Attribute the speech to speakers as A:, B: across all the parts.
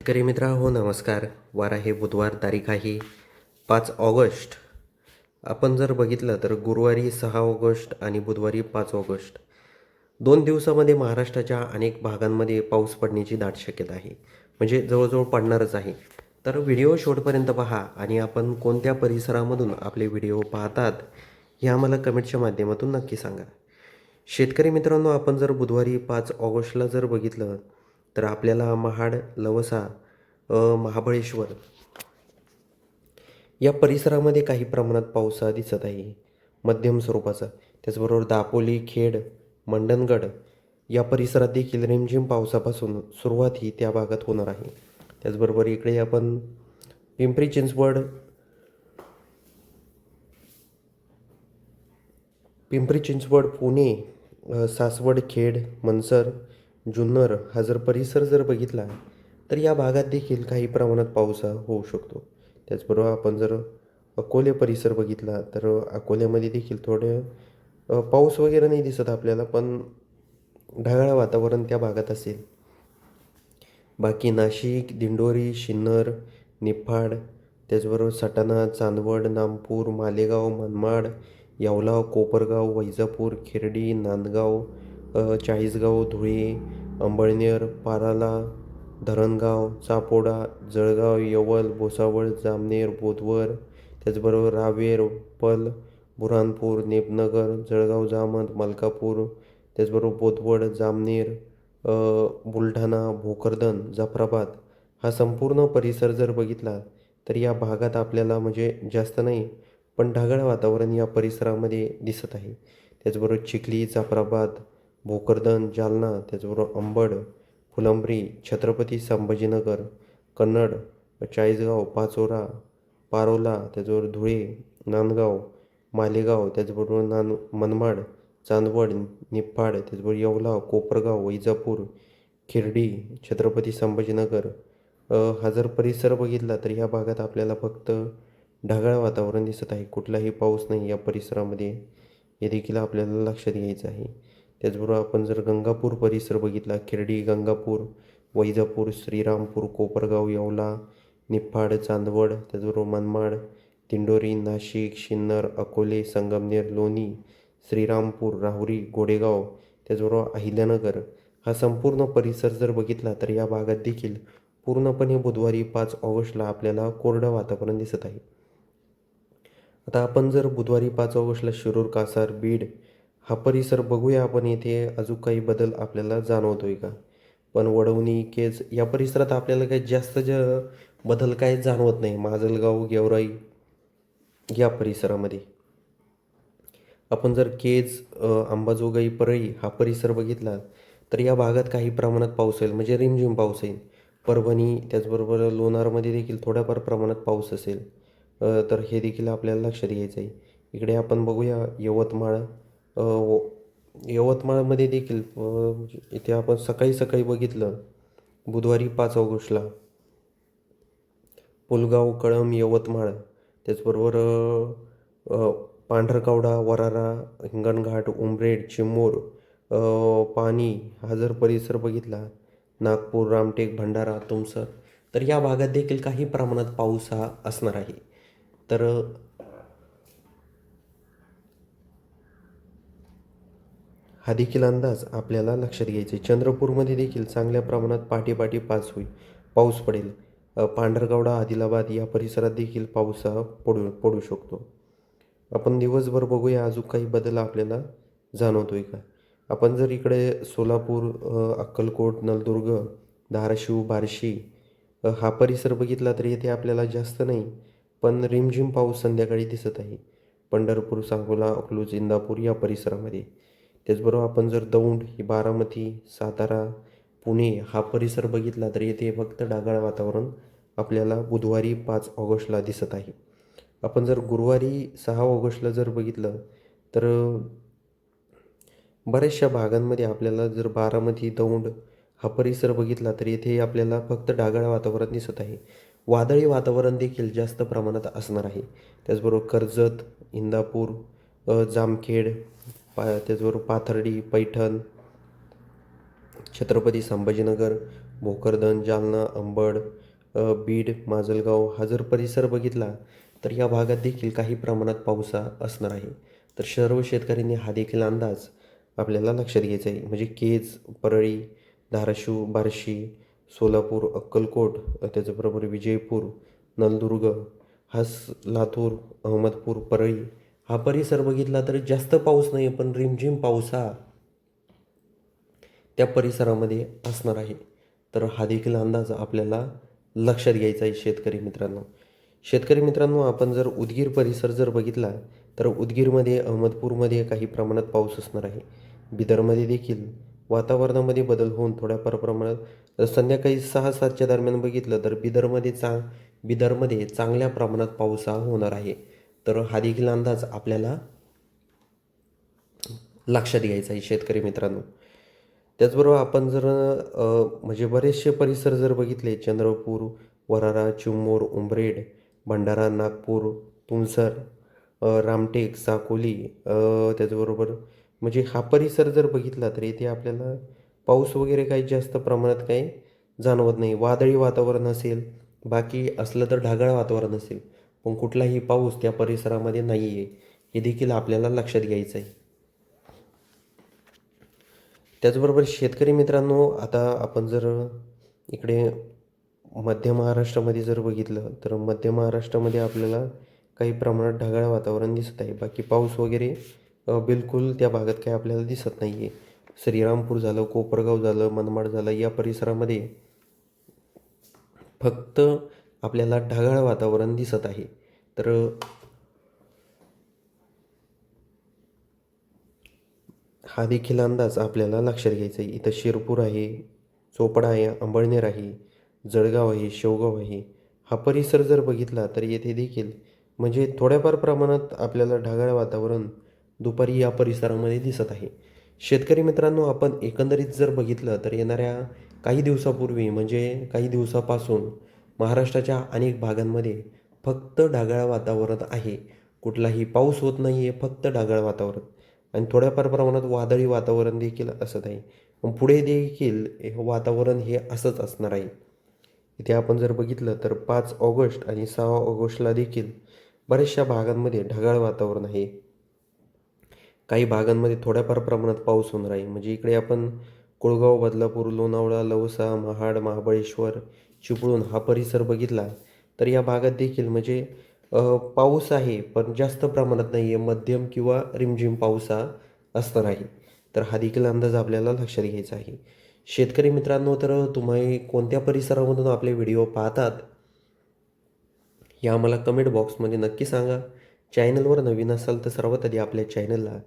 A: शेतकरी मित्रा हो नमस्कार. वार आहे बुधवार, तारीख आहे 5 ऑगस्ट. आपण जर बघितलं तर गुरुवारी 6 ऑगस्ट आणि बुधवारी 5 ऑगस्ट 2 दिवसामध्ये महाराष्ट्राच्या अनेक भागांमध्ये पाऊस पडण्याची दाट शक्यता आहे. म्हणजे जवळजवळ पडणारच आहे. तर व्हिडिओ शेवटपर्यंत पहा आणि आपण कोणत्या परिसरामधून आपले व्हिडिओ पाहतात हे आम्हाला कमेंटच्या माध्यमातून नक्की सांगा. शेतकरी मित्रांनो, आपण जर बुधवारी 5 ऑगस्टला जर बघितलं तर आपल्याला महाड, लवसा, महाबळेश्वर या परिसरामध्ये काही प्रमाणात पाऊस दिसत आहे, मध्यम स्वरूपाचा. त्याचबरोबर दापोली, खेड, मंडणगड या परिसरात देखील रिमझिम पावसापासून सुरुवात ही त्या भागात होणार आहे. त्याचबरोबर इकडे आपण पिंपरी चिंचवड पिंपरी चिंचवड, पुणे, सासवड, खेड, मनसर, जुन्नर हा जर परिसर जर बघितला तर या भागात देखील काही प्रमाणात पाऊस होऊ शकतो. त्याचबरोबर आपण जर अकोले परिसर बघितला तर अकोल्यामध्ये देखील थोडे पाऊस वगैरे नाही दिसत आपल्याला, पण ढगाळ वातावरण त्या भागात असेल. बाकी नाशिक, दिंडोरी, सिन्नर, निफाड, त्याचबरोबर सटाणा, चांदवड, नामपूर, मालेगाव, मनमाड, येवला, कोपरगाव, वैजापूर, खिर्डी, नांदगाव, चाळीसगाव, धुळे, अंबळनेर, पाराला, धरणगाव, चापोडा, जळगाव, यवल, भुसावळ, जामनेर, बोदवड, त्याचबरोबर रावेर, पल, बुऱ्हाणपूर, नेपनगर, जळगाव, जामोद, मलकापूर, त्याचबरोबर बोदवड, जामनेर, बुलढाणा, भोकरदन, जाफराबाद हा संपूर्ण परिसर जर बघितला तर या भागात आपल्याला म्हणजे जास्त नाही पण ढगाळ वातावरण या परिसरामध्ये दिसत आहे. त्याचबरोबर चिखली, जाफराबाद, भोकरदन, जालना, त्याचबरोबर अंबड, फुलंब्री, छत्रपती संभाजीनगर, कन्नड, चाळीसगाव, पाचोरा, पारोला, त्याचबरोबर धुळे, नांदगाव, मालेगाव, त्याचबरोबर मनमाड, चांदवड, निफाड, त्याचबरोबर येवला, कोपरगाव, वैजापूर, खिर्डी, छत्रपती संभाजीनगर हा जर परिसर बघितला तर या भागात आपल्याला फक्त ढगाळ वातावरण दिसत आहे. कुठलाही पाऊस नाही या परिसरामध्ये, हे देखील आपल्याला लक्षात घ्यायचं आहे. त्याचबरोबर आपण जर गंगापूर परिसर बघितला, खिर्डी, गंगापूर, वैजापूर, श्रीरामपूर, कोपरगाव, येवला, निफाड, चांदवड, त्याचबरोबर मनमाड, दिंडोरी, नाशिक, सिन्नर, अकोले, संगमनेर, लोणी, श्रीरामपूर, राहुरी, गोडेगाव, त्याचबरोबर अहिल्यानगर हा संपूर्ण परिसर जर बघितला तर या भागात देखील पूर्णपणे बुधवारी 5 ऑगस्टला आपल्याला कोरडं वातावरण दिसत आहे. आता आपण जर बुधवारी 5 ऑगस्टला शिरूर, कासार, बीड हा परिसर बघूया आपण. येथे अजून काही बदल आपल्याला जाणवतोय का? पण वडवणी, केज या परिसरात आपल्याला काही जास्त बदल काही जाणवत नाही. माजलगाव, गेवराई या परिसरामध्ये आपण जर केज, अंबाजोगाई, परळी हा परिसर बघितला तर या भागात काही प्रमाणात पाऊस येईल, म्हणजे रिमझिम पाऊस येईल. परभणी, त्याचबरोबर लोणारमध्ये देखील थोड्याफार प्रमाणात पाऊस असेल. तर हे देखील आपल्याला लक्षात घ्यायचं आहे. इकडे आपण बघूया यवतमाळ. यवतमाळमध्ये देखील इथे आपण सकाळी सकाळी बघितलं बुधवारी 5 ऑगस्टला पुलगाव, कळंब, यवतमाळ, त्याचबरोबर पांढरकवडा, वरारा, हिंगणघाट, उमरेड, चिमूर, पाणी हा जर परिसर बघितला, नागपूर, रामटेक, भंडारा, तुमसर, तर या भागात देखील काही प्रमाणात पाऊस हा असणार आहे. तर हा देखील अंदाज आपल्याला लक्षात घ्यायचा आहे. चंद्रपूरमध्ये देखील चांगल्या प्रमाणात पाठी पाऊस पडेल. पांढरकवडा, आदिलाबाद या परिसरात देखील पाऊस हा पडू पडू शकतो. आपण दिवसभर बघूया अजून काही बदल आपल्याला जाणवतोय का? आपण जर इकडे सोलापूर, अक्कलकोट, नलदुर्ग, धाराशिव, बार्शी हा परिसर बघितला तर येथे आपल्याला जास्त नाही पण रिमझिम पाऊस संध्याकाळी दिसत आहे. पंढरपूर, सांगोला, अकलूज, इंदापूर या परिसरामध्ये. त्याचबरोबर आपण जर दौंड, ही बारामती, सातारा, पुणे हा परिसर बघितला तर येथे फक्त ढगाळ वातावरण आपल्याला बुधवारी 5 ऑगस्टला दिसत आहे. आपण जर गुरुवारी 6 ऑगस्टला जर बघितलं तर बऱ्याचशा भागांमध्ये आपल्याला जर बारामती, दौंड हा परिसर बघितला तर येथे आपल्याला फक्त ढगाळ वातावरण दिसत आहे. वादळी वातावरण देखील जास्त प्रमाणात असणार आहे. त्याचबरोबर कर्जत, इंदापूर, जामखेड, त्याचबरोबर पाथर्डी, पैठण, छत्रपती संभाजीनगर, भोकरदन, जालना, अंबड, बीड, माजलगाव हा जर परिसर बघितला तर या भागात देखील काही प्रमाणात पाऊस असणार आहे. तर सर्व शेतकऱ्यांनी हा देखील अंदाज आपल्याला लक्षात घ्यायचा आहे. म्हणजे केज, परळी, धाराशिव, बार्शी, सोलापूर, अक्कलकोट, त्याचबरोबर विजयपूर, नलदुर्ग, लातूर, अहमदपूर, परळी हा परिसर बघितला तर जास्त पाऊस नाही, पण रिमझिम पाऊस हा त्या परिसरामध्ये असणार आहे. तर हा देखील अंदाज आपल्याला लक्षात घ्यायचा आहे शेतकरी मित्रांनो. शेतकरी मित्रांनो, आपण जर उदगीर परिसर जर बघितला तर उदगीरमध्ये, अहमदपूरमध्ये काही प्रमाणात पाऊस असणार आहे. बिदरमध्ये देखील वातावरणामध्ये बदल होऊन थोड्याफार प्रमाणात संध्याकाळी 6-7च्या दरम्यान बघितलं तर बिदरमध्ये चांगल्या प्रमाणात पाऊस हा होणार आहे. तर हा देखील अंदाज आपल्याला लक्षात घ्यायचा आहे शेतकरी मित्रांनो. त्याचबरोबर आपण जर म्हणजे बरेचसे परिसर जर बघितले, चंद्रपूर, वराडा, चिमूर, उमरेड, भंडारा, नागपूर, तुमसर, रामटेक, साकोली, त्याचबरोबर म्हणजे हा परिसर जर बघितला तर इथे आपल्याला पाऊस वगैरे काही जास्त प्रमाणात काही जाणवत नाही. वादळी वातावरण असेल, बाकी असलं तर ढगाळ वातावरण असेल, पण कुठलाही पाऊस त्या परिसरामध्ये नाही आहे, हे देखील आपल्याला लक्षात घ्यायचं आहे. त्याचबरोबर शेतकरी मित्रांनो, आता आपण जर इकडे मध्य महाराष्ट्रामध्ये जर बघितलं तर मध्य महाराष्ट्रामध्ये आपल्याला काही प्रमाणात ढगाळ वातावरण दिसत आहे. बाकी पाऊस वगैरे बिलकुल त्या भागात काही आपल्याला दिसत नाही आहे. श्रीरामपूर झालं, कोपरगाव झालं, मनमाड झालं या परिसरामध्ये फक्त आपल्याला ढगाळ वातावरण दिसत आहे. तर हा देखील अंदाज आपल्याला लक्षात घ्यायचा आहे. इथं शिरपूर आहे, चोपडा आहे, अंबळनेर आहे, जळगाव आहे, शेवगाव आहे. हा परिसर जर बघितला तर येथे देखील म्हणजे थोड्याफार प्रमाणात आपल्याला ढगाळ वातावरण दुपारी या परिसरामध्ये दिसत आहे. शेतकरी मित्रांनो, आपण एकंदरीत जर बघितलं तर येणाऱ्या काही दिवसापूर्वी म्हणजे काही दिवसापासून महाराष्ट्राच्या अनेक भागांमध्ये फक्त ढगाळ वातावरण आहे. कुठलाही पाऊस होत नाही आहे, फक्त ढगाळ वातावरण आणि थोड्याफार प्रमाणात वादळी वातावरण देखील असत आहे. पण पुढे देखील हे वातावरण हे असंच असणार आहे. इथे आपण जर बघितलं तर 5 ऑगस्ट आणि 6 ऑगस्टला देखील बऱ्याचशा भागांमध्ये ढगाळ वातावरण आहे. काही भागांमध्ये थोड्याफार प्रमाणात पाऊस होणार आहे. म्हणजे इकडे आपण कोळगाव, बदलापूर, लोणावळा, लवसा, महाड, महाबळेश्वर, चिपळूण हा परिसर बघितला तर या भागात देखील म्हणजे पाऊस आहे, पण जास्त प्रमाणात नाही आहे. मध्यम किंवा रिमझिम पाऊस हा असणार आहे. तर हा देखील अंदाज आपल्याला लक्षात घ्यायचा आहे. शेतकरी मित्रांनो, तर तुम्ही कोणत्या परिसरामधून आपले व्हिडिओ पाहतात हे आम्हाला कमेंट बॉक्समध्ये नक्की सांगा. चॅनलवर नवीन असाल तर सर्वात आधी आपल्या चॅनलला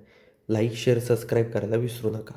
A: लाईक, शेअर, सबस्क्राईब करायला विसरू नका.